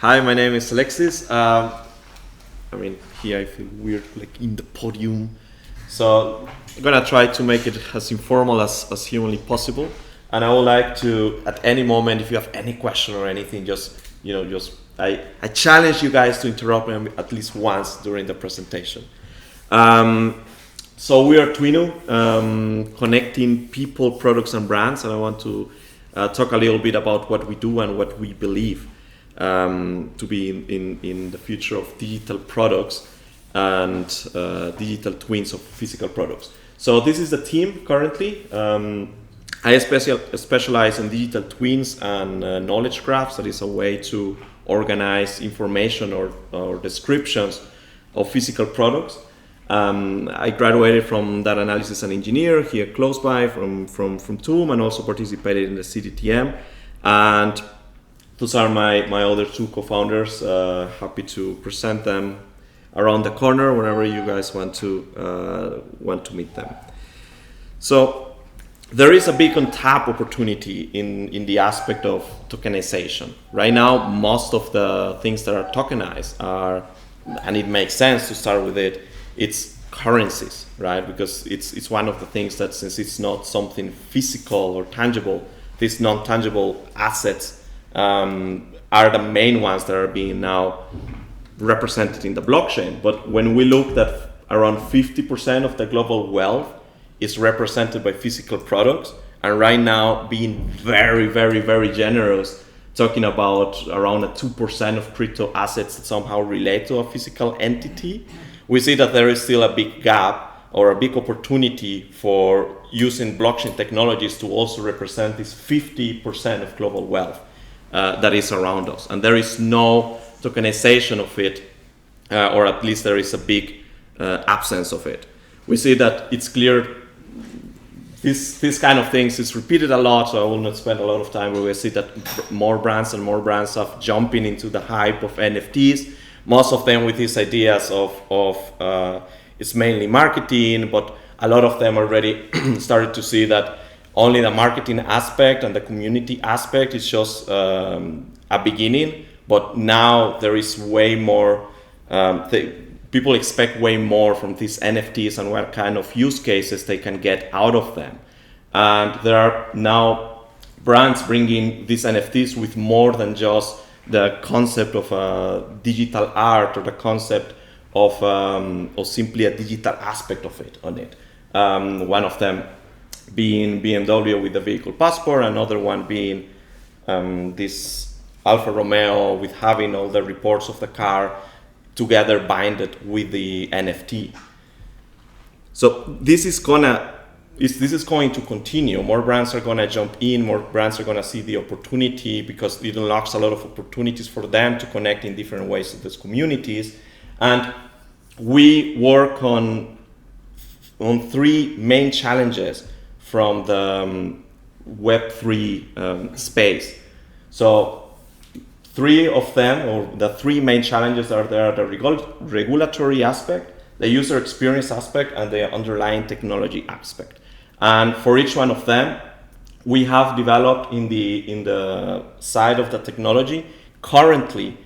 Hi, my name is Alexis. Here I feel weird, like in the podium. So I'm gonna try to make it as informal as humanly possible. And I would like to, at any moment, if you have any question or anything, I challenge you guys to interrupt me at least once during the presentation. So we are Twinu, connecting people, products, and brands, and I want to talk a little bit about what we do and what we believe to be in the future of digital products and digital twins of physical products. So this is the team currently. I specialize in digital twins and knowledge graphs. That is a way to organize information or descriptions of physical products. I graduated from data analysis and engineer here close by from TUM, and also participated in the CDTM. And those are my other two co-founders. Happy to present them around the corner whenever you guys want to meet them. So there is a big untapped opportunity in the aspect of tokenization. Right now, most of the things that are tokenized are, and it makes sense to start with it, it's currencies, right? Because it's one of the things that, since it's not something physical or tangible, these non-tangible assets are the main ones that are being now represented in the blockchain. But when we look that around 50% of the global wealth is represented by physical products, and right now being very, very, very generous, talking about around 2% of crypto assets that somehow relate to a physical entity, we see that there is still a big gap or a big opportunity for using blockchain technologies to also represent this 50% of global wealth that is around us. And there is no tokenization of it, or at least there is a big absence of it. We see that it's clear this kind of things is repeated a lot, so I will not spend a lot of time, but we see that more brands and more brands are jumping into the hype of NFTs. Most of them with these ideas of it's mainly marketing, but a lot of them already started to see that only the marketing aspect and the community aspect is just a beginning, but now there is way more, people expect way more from these NFTs and what kind of use cases they can get out of them. And there are now brands bringing these NFTs with more than just the concept of digital art or the concept of simply a digital aspect of it on it. One of them being BMW with the vehicle passport, another one being this Alfa Romeo with having all the reports of the car together binded with the NFT. So this is going to continue. More brands are going to jump in, more brands are going to see the opportunity, because it unlocks a lot of opportunities for them to connect in different ways with these communities. And we work on three main challenges from the Web3 space. So three of them, or the three main challenges are there: the regulatory aspect, the user experience aspect, and the underlying technology aspect. And for each one of them, we have developed in the side of the technology, currently,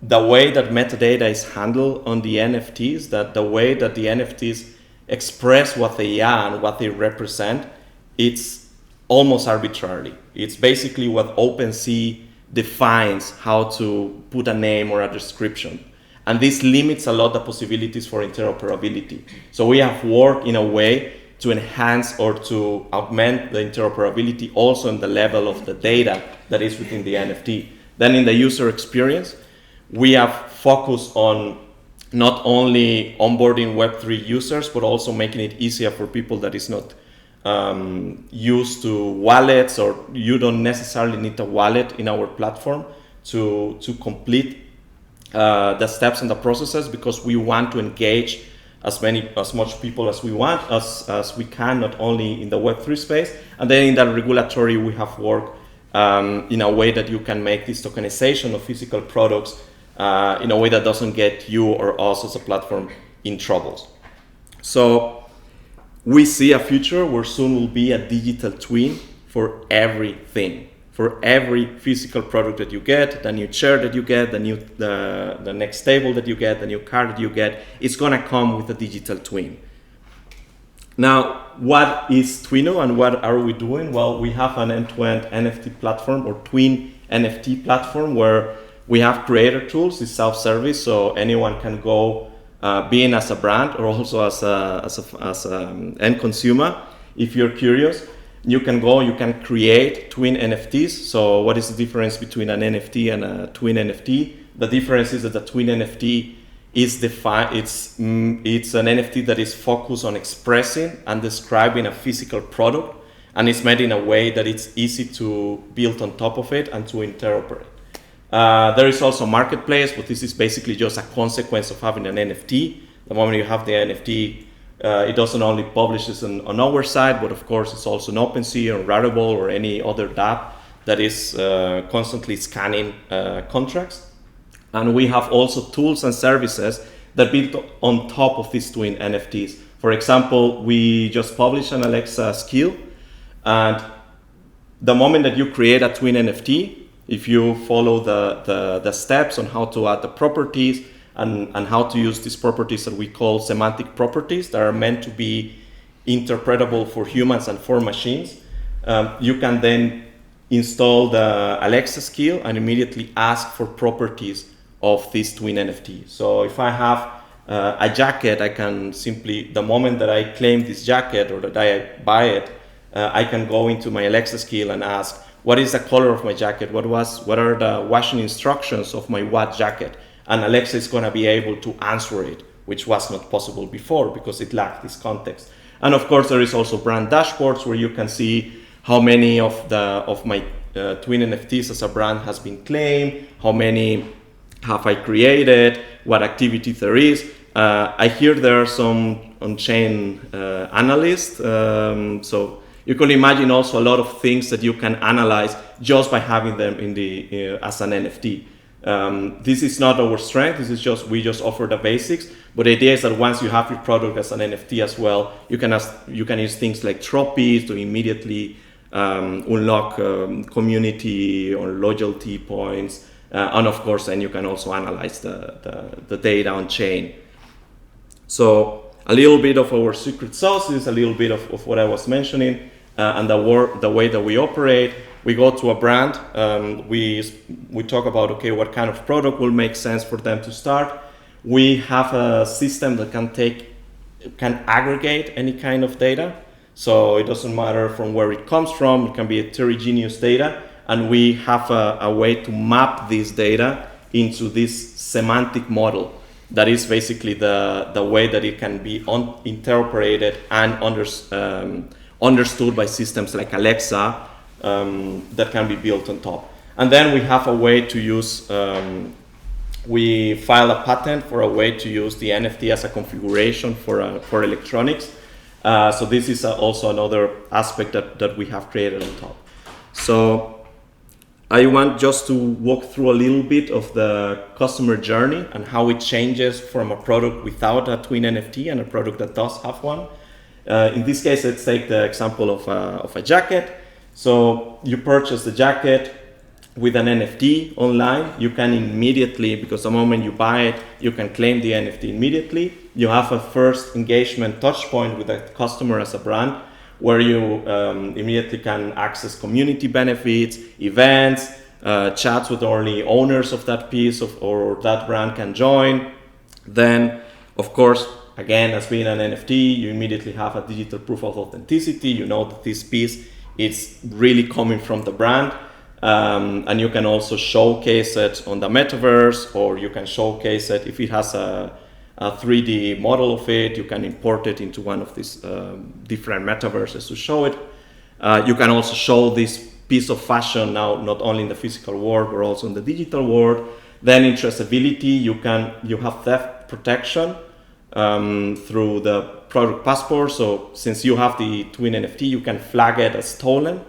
the way that metadata is handled on the NFTs, that the way that the NFTs express what they are and what they represent, it's almost arbitrary. It's basically what OpenSea defines how to put a name or a description. And this limits a lot the possibilities for interoperability. So we have worked in a way to enhance or to augment the interoperability also in the level of the data that is within the NFT. Then in the user experience, we have focused on not only onboarding Web3 users, but also making it easier for people that is not used to wallets, or you don't necessarily need a wallet in our platform to complete the steps and the processes, because we want to engage as much people as we want, as we can, not only in the Web3 space. And then in the regulatory, we have worked in a way that you can make this tokenization of physical products in a way that doesn't get you or us as a platform in troubles. So we see a future where soon will be a digital twin for everything, for every physical product that you get, the new chair that you get, the next table that you get, the new car that you get, it's gonna come with a digital twin. Now, what is Twinu and what are we doing? Well, we have an end-to-end NFT platform, or Twin NFT platform, where we have creator tools. It's self-service, so anyone can go, being as a brand or also as an end consumer. If you're curious, you can go, you can create twin NFTs. So what is the difference between an NFT and a twin NFT? The difference is that the twin NFT is it's an NFT that is focused on expressing and describing a physical product, and it's made in a way that it's easy to build on top of it and to interoperate. There is also marketplace, but this is basically just a consequence of having an NFT. The moment you have the NFT, it doesn't only publishes on our side, but of course it's also an OpenSea or Rarible or any other dApp that is constantly scanning contracts. And we have also tools and services that build on top of these twin NFTs. For example, we just published an Alexa skill, and the moment that you create a twin NFT, if you follow the steps on how to add the properties and how to use these properties that we call semantic properties that are meant to be interpretable for humans and for machines, you can then install the Alexa skill and immediately ask for properties of this twin NFT. So if I have a jacket, I can simply, the moment that I claim this jacket or that I buy it, I can go into my Alexa skill and ask, what is the color of my jacket? What are the washing instructions of my what jacket? And Alexa is going to be able to answer it, which was not possible before because it lacked this context. And of course, there is also brand dashboards where you can see how many of my twin NFTs as a brand has been claimed, how many have I created, what activity there is. I hear there are some on-chain analysts, so you can imagine also a lot of things that you can analyze just by having them in the as an NFT. This is not our strength. This is just, we just offer the basics. But the idea is that once you have your product as an NFT as well, you can use things like trophies to immediately unlock community or loyalty points. And of course, then you can also analyze the data on chain. So a little bit of our secret sauce is a little bit of what I was mentioning, and the way that we operate. We go to a brand, we talk about, okay, what kind of product will make sense for them to start. We have a system that can aggregate any kind of data. So it doesn't matter from where it comes from, it can be heterogeneous data. And we have a way to map this data into this semantic model that is basically the way that it can be interpreted and understood by systems like Alexa that can be built on top. And then we have a way to use, we file a patent for a way to use the NFT as a configuration for electronics. So this is also another aspect that we have created on top. So I want just to walk through a little bit of the customer journey and how it changes from a product without a twin NFT and a product that does have one. In this case, let's take the example of a jacket. So you purchase the jacket with an NFT online. You can immediately, because the moment you buy it, you can claim the NFT immediately. You have a first engagement touch point with the customer as a brand, where you immediately can access community benefits, events, chats with only owners of that piece or that brand can join. Then, of course, again, as being an NFT, you immediately have a digital proof of authenticity. You know that this piece is really coming from the brand. And you can also showcase it on the metaverse, or you can showcase it if it has a 3D model of it. You can import it into one of these different metaverses to show it. You can also show this piece of fashion now, not only in the physical world, but also in the digital world. Then in traceability, you have theft protection through the product passport. So since you have the twin NFT, you can flag it as stolen,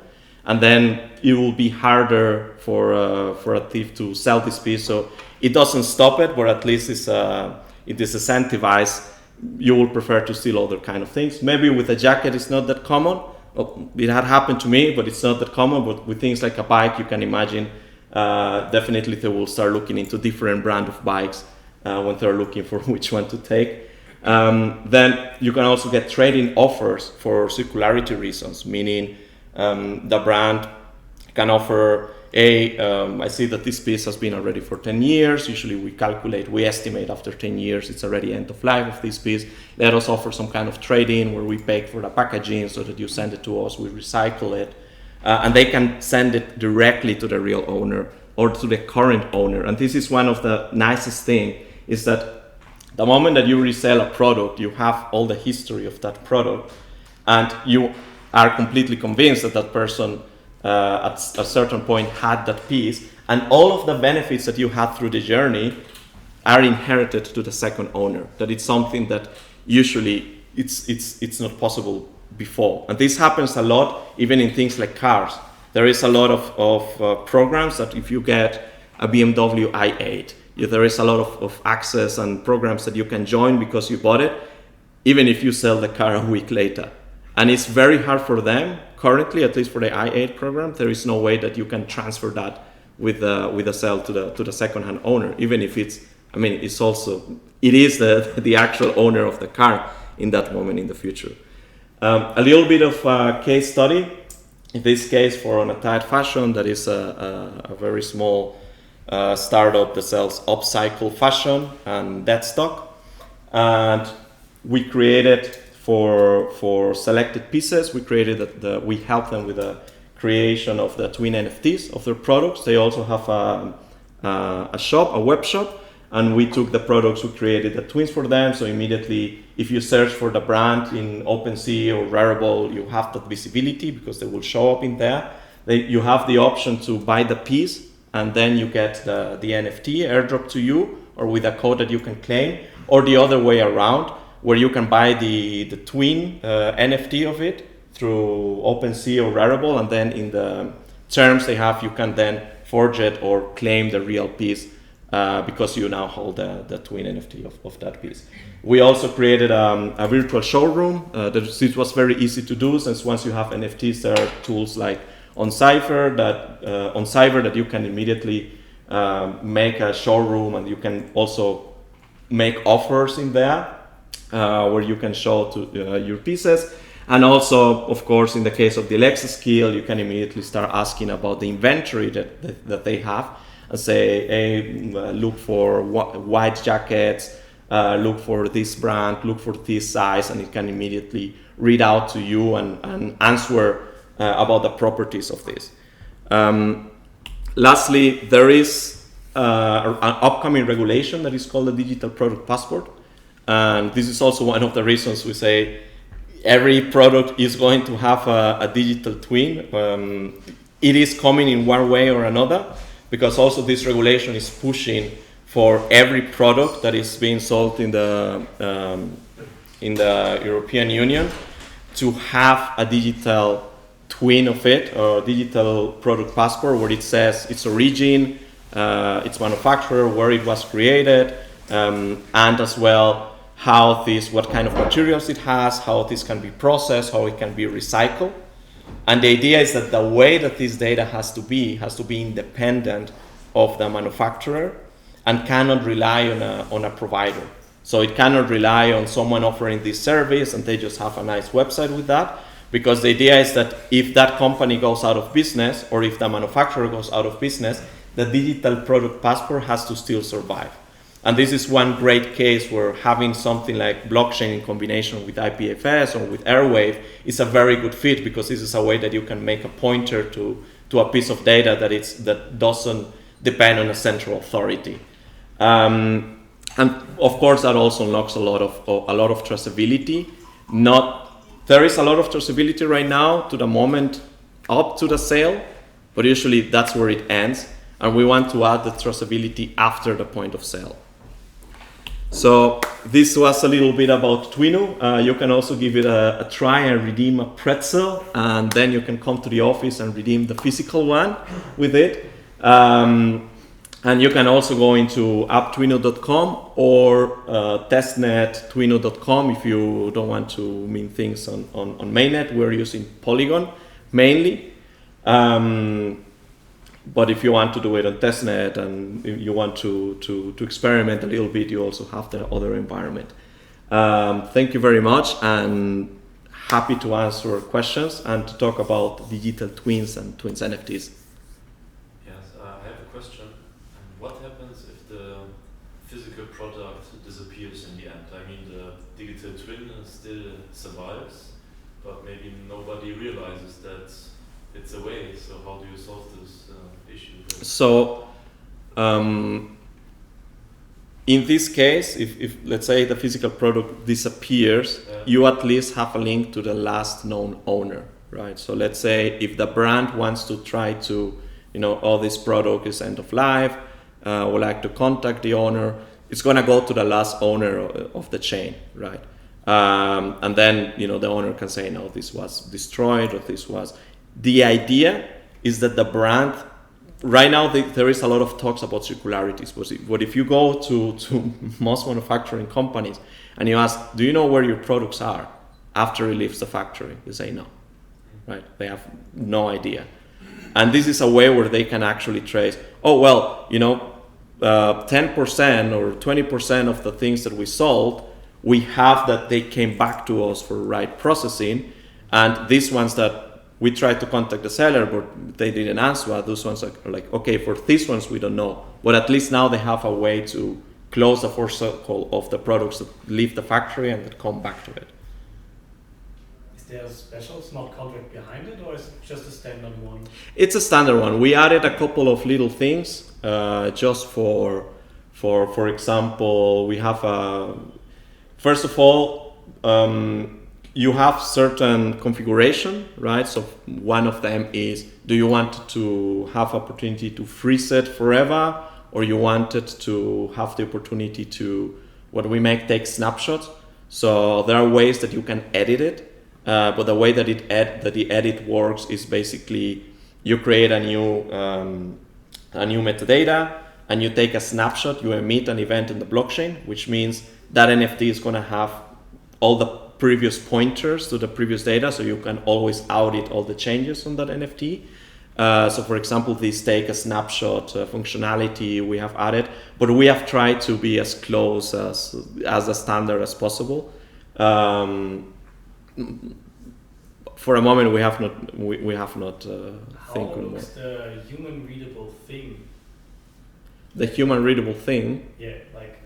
and then it will be harder for a thief to sell this piece. So it doesn't stop it, but at least it is incentivized. You will prefer to steal other kind of things. Maybe with a jacket, it's not that common. it had happened to me, but it's not that common. But with things like a bike, you can imagine definitely they will start looking into different brand of bikes when they're looking for which one to take. Then you can also get trading offers for circularity reasons, meaning the brand can offer I see that this piece has been already for 10 years. Usually we estimate after 10 years it's already end of life of this piece. Let us offer some kind of trade-in where we pay for the packaging so that you send it to us, we recycle it, and they can send it directly to the real owner or to the current owner. And this is one of the nicest thing, is that the moment that you resell a product, you have all the history of that product, and you are completely convinced that that person at a certain point had that piece, and all of the benefits that you had through the journey are inherited to the second owner. That it's something that usually it's not possible before. And this happens a lot even in things like cars. There is a lot of programs that if you get a BMW i8, there is a lot of access and programs that you can join because you bought it, even if you sell the car a week later. And it's very hard for them currently, at least for the i8 program. There is no way that you can transfer that with a sale to the second-hand owner, even if it is the actual owner of the car in that moment in the future. A little bit of a case study. In this case, for on a tight fashion, that is a very small startup that sells upcycle fashion and dead stock, and we created for selected pieces. We created we help them with the creation of the twin NFTs of their products. They also have a shop, a web shop, and we took the products, we created the twins for them. So immediately, if you search for the brand in OpenSea or Rarible, you have that visibility because they will show up in there. You have the option to buy the piece, and then you get the NFT airdrop to you, or with a code that you can claim, or the other way around, where you can buy the twin NFT of it through OpenSea or Rarible, and then in the terms they have, you can then forge it or claim the real piece because you now hold the twin NFT of that piece. We also created a virtual showroom. This was very easy to do, since once you have NFTs, there are tools like on Cypher that you can immediately make a showroom, and you can also make offers in there where you can show to your pieces. And also, of course, in the case of the Alexis skill, you can immediately start asking about the inventory that they have, and say, hey, look for white jackets, look for this brand, look for this size, and it can immediately read out to you and answer about the properties of this. Lastly, there is an upcoming regulation that is called the Digital Product Passport. And this is also one of the reasons we say every product is going to have a digital twin. It is coming in one way or another, because also this regulation is pushing for every product that is being sold in the European Union to have a digital twin of it, or digital product passport, where it says its origin, its manufacturer, where it was created, and as well what kind of materials it has, how this can be processed, how it can be recycled. And the idea is that the way that this data has to be independent of the manufacturer and cannot rely on a provider. So it cannot rely on someone offering this service and they just have a nice website with that, because the idea is that if that company goes out of business, or if the manufacturer goes out of business, the digital product passport has to still survive. And this is one great case where having something like blockchain in combination with IPFS or with Airwave is a very good fit, because this is a way that you can make a pointer to a piece of data that doesn't depend on a central authority. And of course, that also unlocks a lot of traceability. There is a lot of traceability right now to the moment up to the sale, but usually that's where it ends. And we want to add the traceability after the point of sale. So this was a little bit about Twinu. You can also give it a try and redeem a pretzel, and then you can come to the office and redeem the physical one with it. And you can also go into apptwinu.com or testnettwinu.com if you don't want to mean things on mainnet. We're using Polygon mainly. But if you want to do it on testnet and you want to experiment a little bit, you also have the other environment. Thank you very much, and happy to answer questions and to talk about digital twins and twins NFTs. Yes, I have a question. What happens if the physical product disappears in the end? I mean, the digital twin still survives, but maybe nobody realizes that it's away. So how do you solve this issue? So, in this case, if let's say the physical product disappears, you at least have a link to the last known owner, right? So let's say if the brand wants to try to, oh, this product is end of life, would like to contact the owner, it's gonna go to the last owner of the chain, right? And then, the owner can say, no, this was destroyed, or this was. The idea is that the brand, right now there is a lot of talks about circularities, but if you go to most manufacturing companies and you ask, do you know where your products are after it leaves the factory? They say no, right? They have no idea. And this is a way where they can actually trace, 10% or 20% of the things that we sold, we have that they came back to us for right processing, and these ones that we tried to contact the seller, but they didn't answer. Those ones are like, okay, for these ones we don't know. But at least now they have a way to close the first circle of the products that leave the factory and that come back to it. Is there a special smart contract behind it, or is it just a standard one? It's a standard one. We added a couple of little things just for example, we have first of all, you have certain configuration, right? So one of them is, do you want to have opportunity to freeze it forever, or you wanted to have the opportunity to, what we make, take snapshots? So there are ways that you can edit it, but the way that the edit works is basically you create a new metadata and you take a snapshot, you emit an event in the blockchain, which means that NFT is going to have all the previous pointers to the previous data, so you can always audit all the changes on that NFT. So for example, this take a snapshot functionality we have added, but we have tried to be as close as a standard as possible. For a moment, we have not think on looks the human readable thing? The human readable thing? Yeah, like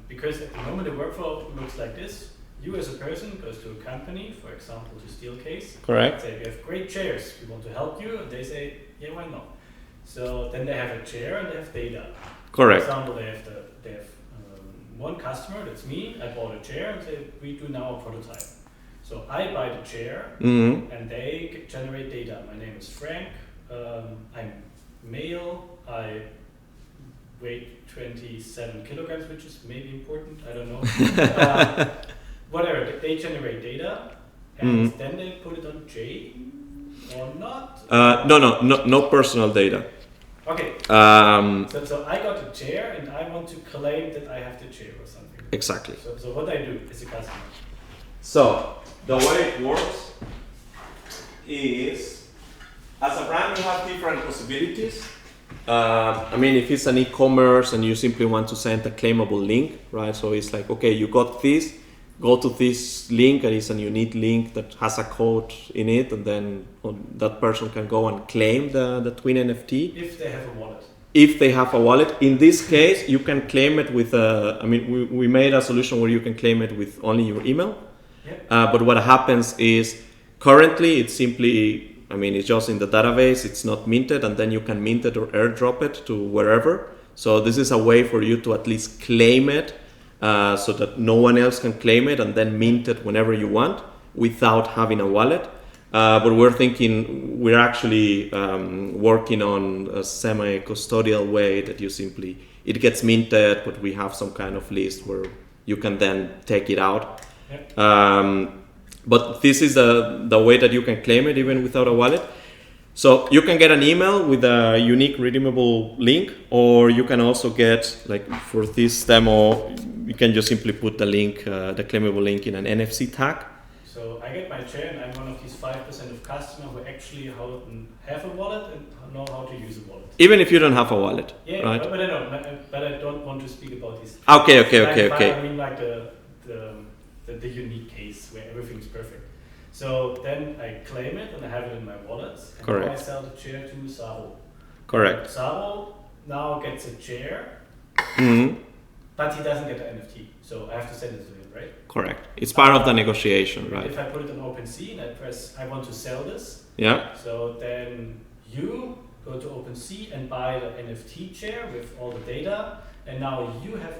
because at the moment the workflow looks like this. You as a person goes to a company, for example to Steelcase. Correct. Say, we have great chairs, we want to help you, and they say, yeah, why not? So then they have a chair and they have data. Correct. For example, they have one customer, that's me. I bought a chair and say, we do now a prototype. So I buy the chair, and they generate data. My name is Frank. I'm male. I weight 27 kilograms, which is maybe important. I don't know. Whatever. They generate data, and then they put it on J or not. No personal data. Okay. So I got a chair, and I want to claim that I have the chair or something. Exactly. So what I do as a customer. So the way it works is, as a brand, you have different possibilities. If it's an e-commerce and you simply want to send a claimable link, right? So it's like, okay, you got this, go to this link, and it's a unique link that has a code in it, and then that person can go and claim the Twin NFT. If they have a wallet. If they have a wallet. In this case, you can claim it with we made a solution where you can claim it with only your email. Yep. But what happens is, currently it's simply, it's just in the database, it's not minted, and then you can mint it or airdrop it to wherever. So this is a way for you to at least claim it, so that no one else can claim it, and then mint it whenever you want without having a wallet. But we're actually working on a semi-custodial way that it gets minted, but we have some kind of list where you can then take it out. Yep. But this is the way that you can claim it even without a wallet. So you can get an email with a unique redeemable link, or you can also get, like for this demo, you can just simply put the link, the claimable link in an NFC tag. So I get my chair, and I'm one of these 5% of customers who actually have a wallet and know how to use a wallet. Even if you don't have a wallet, yeah, right? But I know, but I don't want to speak about this. Okay. I mean, like the unique case where everything's perfect. So then I claim it and I have it in my wallet. And Correct. now I sell the chair to Saro. Correct. Saro now gets a chair, but he doesn't get the NFT. So I have to send it to him, right? Correct. It's part of the negotiation, right? If I put it on OpenSea and I press, I want to sell this. Yeah. So then you go to OpenSea and buy the NFT chair with all the data. And now you have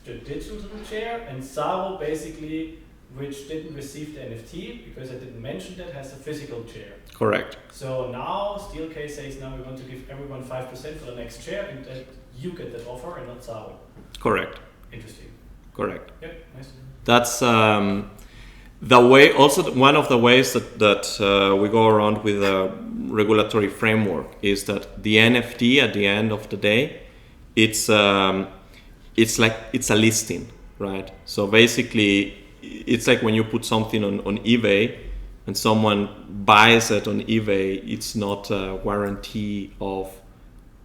the digital chair, and Saro basically, which didn't receive the NFT because I didn't mention that, has a physical chair. Correct. So now Steelcase says now we want to give everyone 5% for the next chair, and that you get that offer and not Saro. Correct. Interesting. Correct. Yep, nice. That's the way. Also, one of the ways that we go around with a regulatory framework is that the NFT at the end of the day, it's like it's a listing, right? So basically, it's like when you put something on eBay and someone buys it on eBay, it's not a guarantee of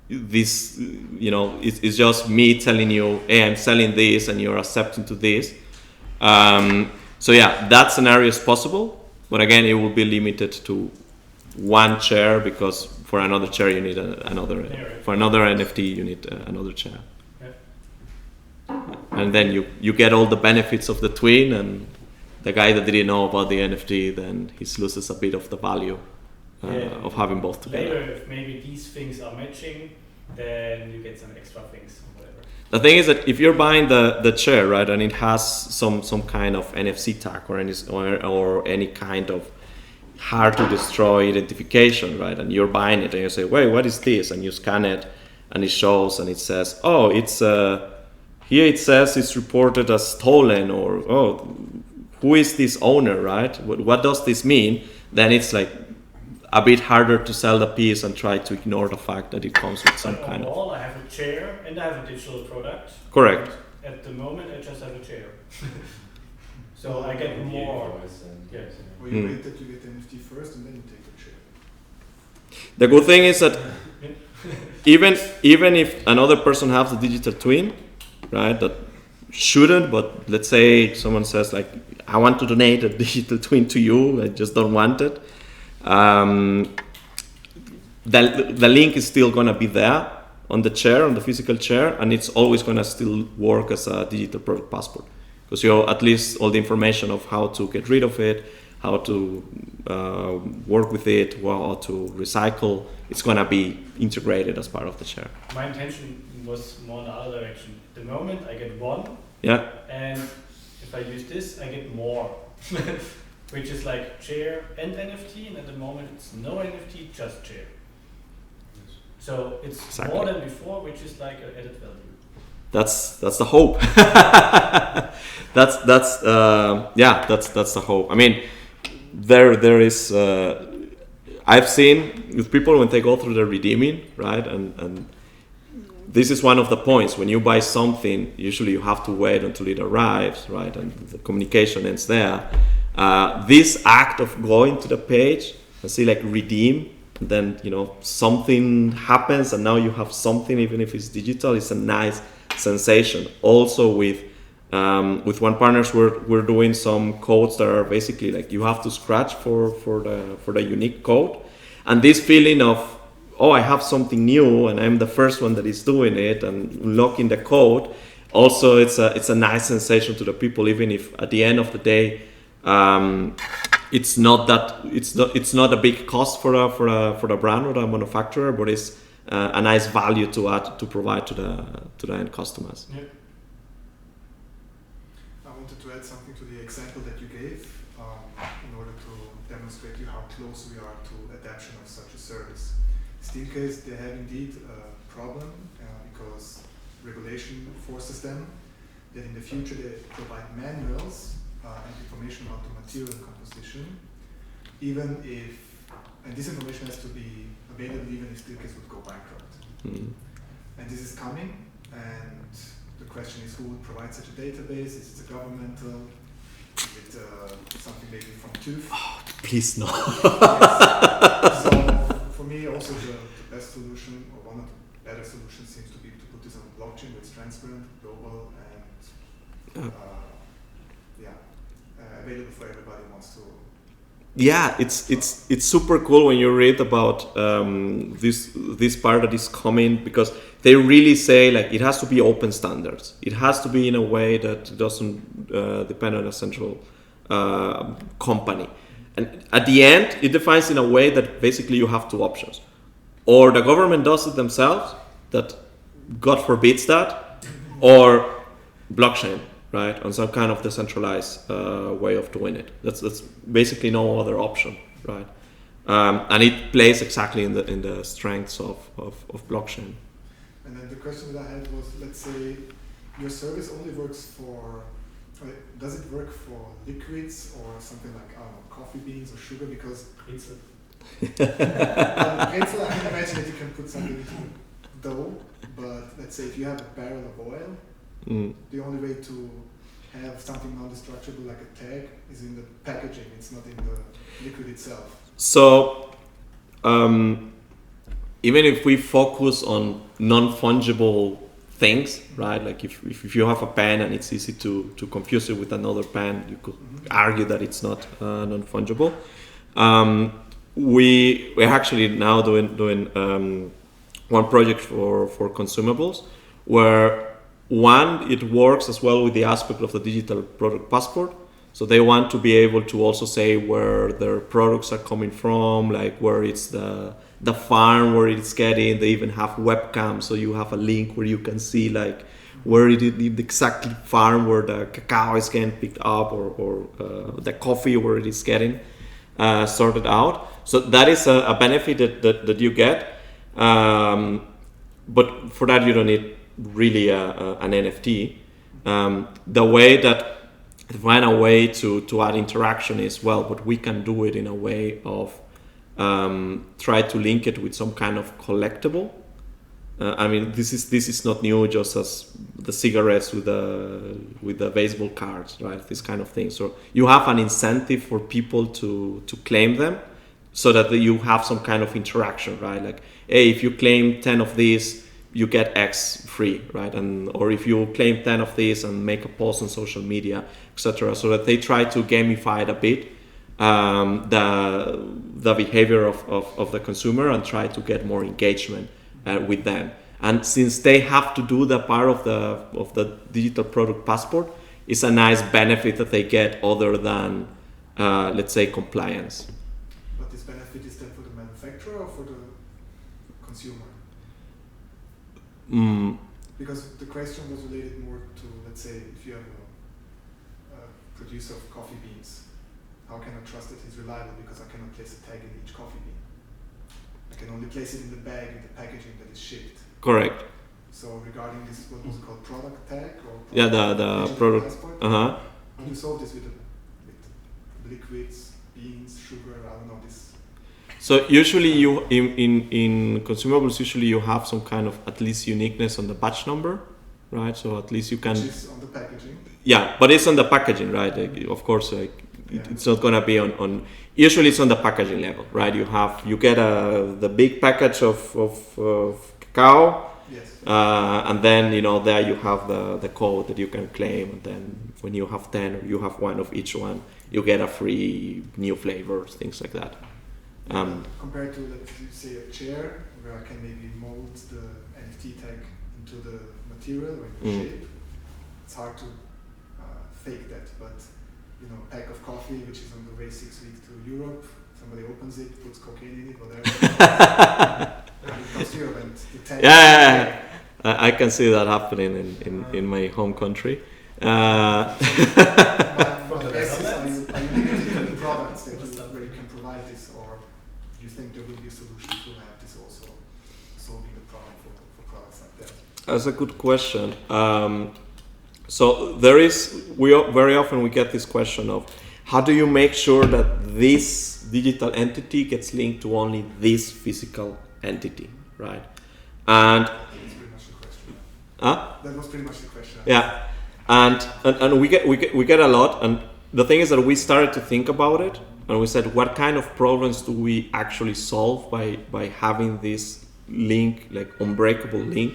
this, it's just me telling you, hey, I'm selling this and you're accepting to this. So yeah, that scenario is possible, but again, it will be limited to one chair, because for another chair you need another, for another NFT you need another chair. And then you get all the benefits of the twin, and the guy that didn't know about the NFT, then he loses a bit of the value of having both together. Later, if maybe these things are matching, then you get some extra things or whatever. The thing is that if you're buying the chair, right, and it has some kind of NFC tag or any kind of hard to destroy identification, right, and you're buying it and you say, wait, what is this? And you scan it and it shows and it says, oh, it's here it says it's reported as stolen, or oh, who is this owner, right? What does this mean? Then it's like a bit harder to sell the piece and try to ignore the fact that it comes with some kind of. Overall, I have a chair and I have a digital product. Correct. And at the moment, I just have a chair. So I get more. Yes. Or you wait that you get the NFT first and then you take the chair. The good thing is that even if another person has the digital twin, right, that shouldn't, but let's say someone says like, I want to donate a digital twin to you, I just don't want it. The link is still going to be there on the chair, on the physical chair, and it's always going to still work as a digital product passport, because you have at least all the information of how to get rid of it, how to work with it, how to recycle. It's going to be integrated as part of the chair. My intention was more in the other direction. At the moment, I get one. Yeah. And if I use this, I get more. Which is like chair and NFT, and at the moment it's no NFT, just chair. So it's exactly. more than before, which is like an added value. That's the hope. that's the hope. I mean, there is. I've seen with people when they go through the redeeming, right, and this is one of the points. When you buy something, usually you have to wait until it arrives, right, and the communication ends there. This act of going to the page and see like redeem, and then something happens and now you have something, even if it's digital, it's a nice sensation. Also with one partners we're doing some codes that are basically like you have to scratch for the unique code, and this feeling of, oh, I have something new and I'm the first one that is doing it and unlocking the code. Also, it's a nice sensation to the people, even if at the end of the day, it's not a big cost for the brand or the manufacturer, but it's a nice value to provide to the end customers. Yeah. I wanted to add something to the example that you gave in order to demonstrate you how close we are to adoption of such a service. Steelcase, they have indeed a problem because regulation forces them that in the future they provide manuals and information about the material composition, even if and this information has to be available even if Steelcase would go bankrupt. And this is coming, and the question is who would provide such a database? Is it a governmental? Is it something maybe from TÜV? Oh, please no. Yes. So for me also the best solution, or one of the better solutions, seems to be to put this on a blockchain where it's transparent, global, and available for everybody who wants to. Yeah, it's super cool when you read about this part that is coming, because they really say like it has to be open standards. It has to be in a way that doesn't depend on a central company. And at the end, it defines in a way that basically you have two options. Or the government does it themselves, that God forbids that, or blockchain, right, on some kind of decentralized way of doing it. That's basically no other option, right? And it plays exactly in the strengths of blockchain. And then the question that I had was, let's say your service only works for, does it work for liquids or something like, I don't know, coffee beans or sugar? Because Pretzel. Pretzel, I can imagine that you can put something into dough, but let's say if you have a barrel of oil, the only way to have something non-destructible like a tag is in the packaging, it's not in the liquid itself. So, even if we focus on non-fungible things, right? Like if you have a pen and it's easy to confuse it with another pen, you could argue that it's not non-fungible. We're actually now doing one project for consumables where it works as well with the aspect of the digital product passport. So they want to be able to also say where their products are coming from, like where it's the farm where it's getting. They even have webcams, so you have a link where you can see like where it is exactly farm where the cacao is getting picked up, or the coffee where it is getting sorted out. So that is a benefit that you get, but for that you don't need really an NFT. The way that find a way to add interaction is, well, but we can do it in a way of try to link it with some kind of collectible. I mean, this is not new, just as the cigarettes with the baseball cards, right? This kind of thing. So you have an incentive for people to claim them, so that you have some kind of interaction, right? Like, hey, if you claim 10 of these, you get X free, right? Or if you claim 10 of these and make a post on social media, etc., so that they try to gamify it a bit, the behavior of the consumer, and try to get more engagement with them. And since they have to do the part of the digital product passport, it's a nice benefit that they get other than, let's say, compliance. But this benefit is then for the manufacturer or for the consumer? Because the question was related more to, let's say, if you have a producer of coffee beans, how can I trust that he's reliable? Because I cannot place a tag in each coffee bean. I can only place it in the bag, in the packaging that is shipped. Correct. So regarding this, what was it called, product tag? Or product the product. How do you solve this with liquids, beans, sugar, I don't know, this? So usually you in consumables, usually you have some kind of at least uniqueness on the batch number, right? So at least you can. Which is on the packaging. Yeah, but it's on the packaging, right? Like, of course, it's not gonna be on. Usually it's on the packaging level, right? You get the big package of cacao. Yes. And then there you have the code that you can claim, and then when you have 10 or you have one of each one, you get a free new flavors, things like that. Compared to, let's say, a chair where I can maybe mold the NFT tag into the material or in the shape, it's hard to fake that. But a pack of coffee which is on the way 6 weeks to Europe, somebody opens it, puts cocaine in it, whatever. It comes to Europe and the tag. Yeah. I can see that happening in my home country. My guess is, are you limited to the products where you can provide this, or do you think there will be a solution to have this also solving the problem for products like that? That's a good question. So very often we get this question of how do you make sure that this digital entity gets linked to only this physical entity, right? And That's pretty much the question. huh? That was pretty much the question. Yeah, and we get a lot, and the thing is that we started to think about it, and we said, what kind of problems do we actually solve by having this link, like unbreakable link?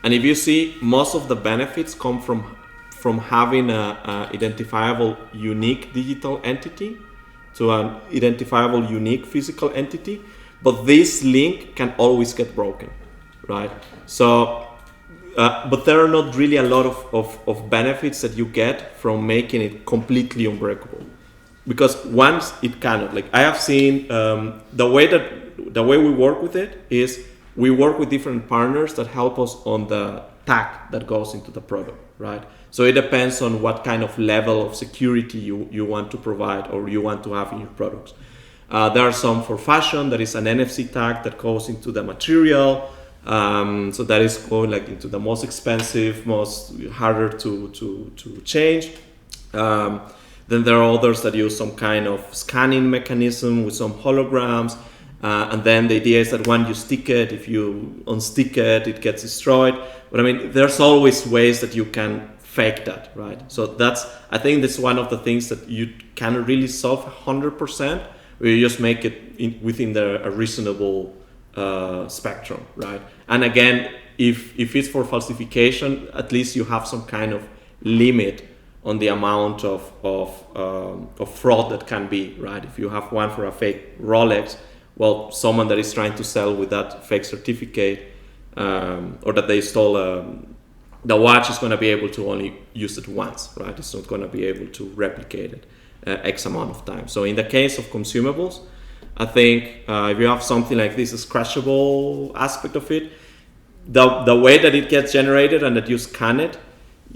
And if you see, most of the benefits come from having a identifiable unique digital entity to an identifiable unique physical entity, but this link can always get broken, right? So but there are not really a lot of benefits that you get from making it completely unbreakable, because once it cannot, like I have seen, the way we work with it is we work with different partners that help us on the tag that goes into the product, right? So it depends on what kind of level of security you want to provide or you want to have in your products. There are some for fashion. There is an NFC tag that goes into the material. So that is going like into the most expensive, most harder to change. Then there are others that use some kind of scanning mechanism with some holograms. And then the idea is that when you stick it, if you unstick it, it gets destroyed. But I mean, there's always ways that you can fake that, right? So I think that's one of the things that you cannot really solve 100%, where you just make it within a reasonable spectrum, right? And again, if it's for falsification, at least you have some kind of limit on the amount of fraud that can be, right? If you have one for a fake Rolex, well, someone that is trying to sell with that fake certificate, or that they stole the watch, is going to be able to only use it once, right? It's not going to be able to replicate it X amount of time. So in the case of consumables, I think if you have something like this, a scratchable aspect of it, the way that it gets generated and that you scan it,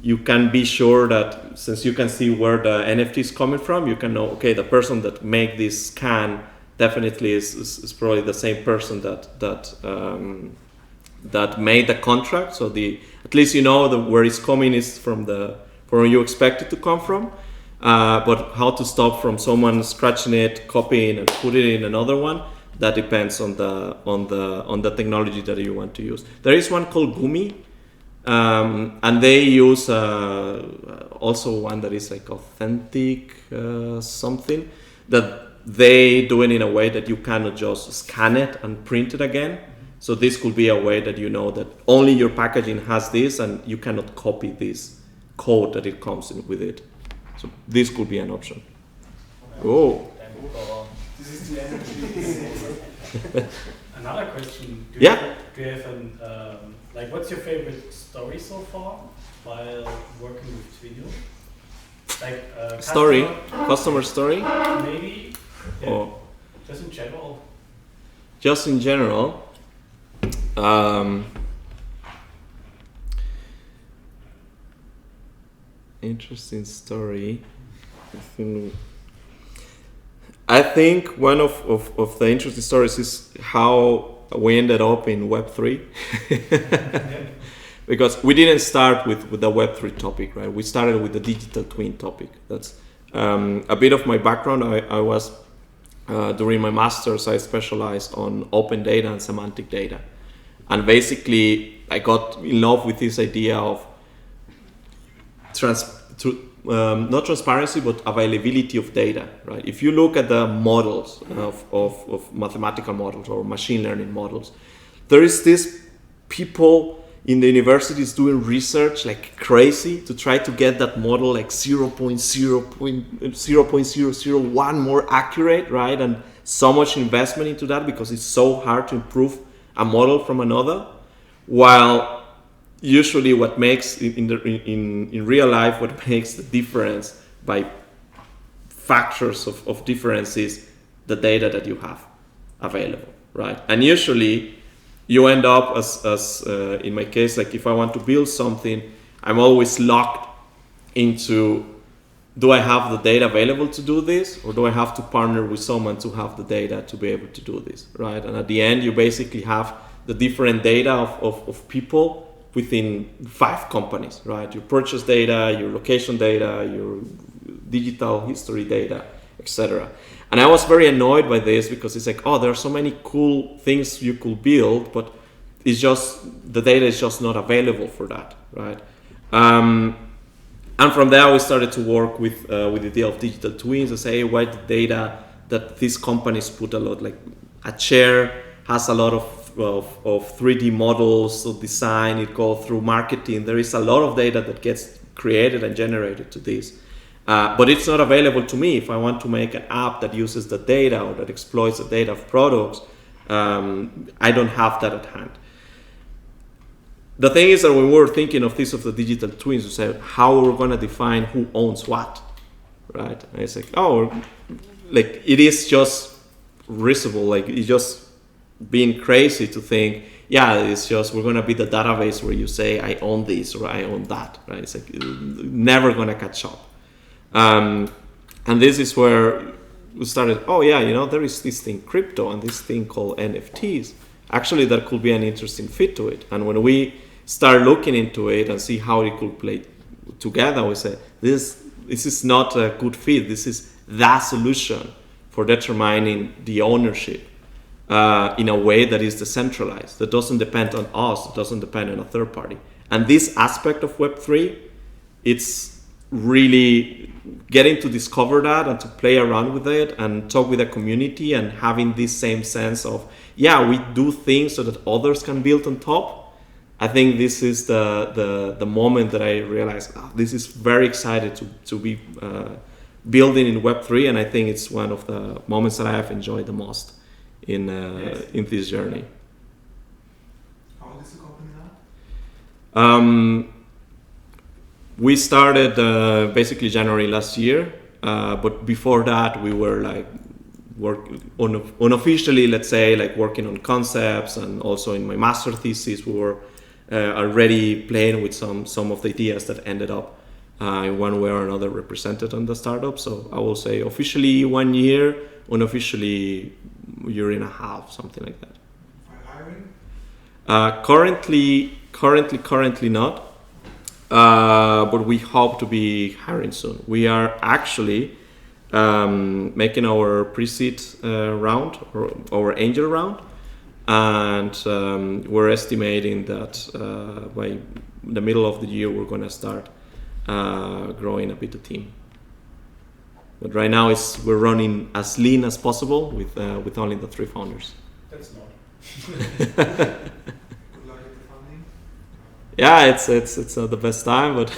you can be sure that since you can see where the NFT is coming from, you can know, okay, the person that made this scan definitely is probably the same person that made the contract. So at least you know where it's coming is from where you expect it to come from. But how to stop from someone scratching it, copying, and put it in another one, that depends on the technology that you want to use. There is one called Gumi, and they use also one that is like authentic something, that they do it in a way that you cannot just scan it and print it again. So this could be a way that you know that only your packaging has this, and you cannot copy this code that it comes in with it. So this could be an option. Oh. This is the energy. Another question. Do Yeah. you have what's your favorite story so far while working with Twinu? Like Story, customer story. Maybe. Yeah. Oh. Just in general. Just in general. Interesting story. I think one of the interesting stories is how we ended up in Web3. Because we didn't start with the Web3 topic, right? We started with the digital twin topic. That's a bit of my background. I was, during my master's, I specialized on open data and semantic data. And basically, I got in love with this idea of not transparency, but availability of data, right? If you look at the models of mathematical models or machine learning models, there is this people in the universities doing research like crazy to try to get that model like 0.001 more accurate, right? And so much investment into that because it's so hard to improve a model from another, while usually what makes in real life, what makes the difference by factors of difference is the data that you have available, right? And usually you end up as in my case, like if I want to build something, I'm always locked into, do I have the data available to do this, or do I have to partner with someone to have the data to be able to do this, right? And at the end, you basically have the different data of people within 5 companies, right? Your purchase data, your location data, your digital history data, etc. And I was very annoyed by this because it's like, oh, there are so many cool things you could build, but it's just the data is just not available for that, right? And from there we started to work with the idea of digital twins to say, why the data that these companies put a lot, like a chair has a lot of 3D models, so design, it goes through marketing. There is a lot of data that gets created and generated to this. But it's not available to me if I want to make an app that uses the data or that exploits the data of products. I don't have that at hand. The thing is that when we were thinking of this, of the digital twins, we said how we're going to define who owns what, right? And it's like, oh, like it is just risible, like it's just being crazy to think, yeah, it's just we're going to be the database where you say I own this or I own that, right? It's like never going to catch up. And this is where we started, oh yeah, you know, there is this thing crypto and this thing called NFTs. Actually, that could be an interesting fit to it. And when we start looking into it and see how it could play together, we say, this is not a good fit. This is the solution for determining the ownership in a way that is decentralized, that doesn't depend on us, it doesn't depend on a third party. And this aspect of Web3, it's really getting to discover that and to play around with it and talk with the community and having this same sense of, yeah, we do things so that others can build on top. I think this is the moment that I realized, this is very excited to be building in Web3, and I think it's one of the moments that I have enjoyed the most in this journey. How old is the company now? We started basically January last year, but before that we were like unofficially, let's say, like working on concepts, and also in my master thesis we were already playing with some of the ideas that ended up in one way or another represented on the startup. So I will say officially 1 year, unofficially year and a half, something like that. Are Currently not, but we hope to be hiring soon. We are actually making our pre-seed round, or our angel round, and we're estimating that by the middle of the year we're going to start growing a bit the team. But right now we're running as lean as possible with only the 3 founders. That's not. Good luck with the funding. Yeah, it's not the best time, but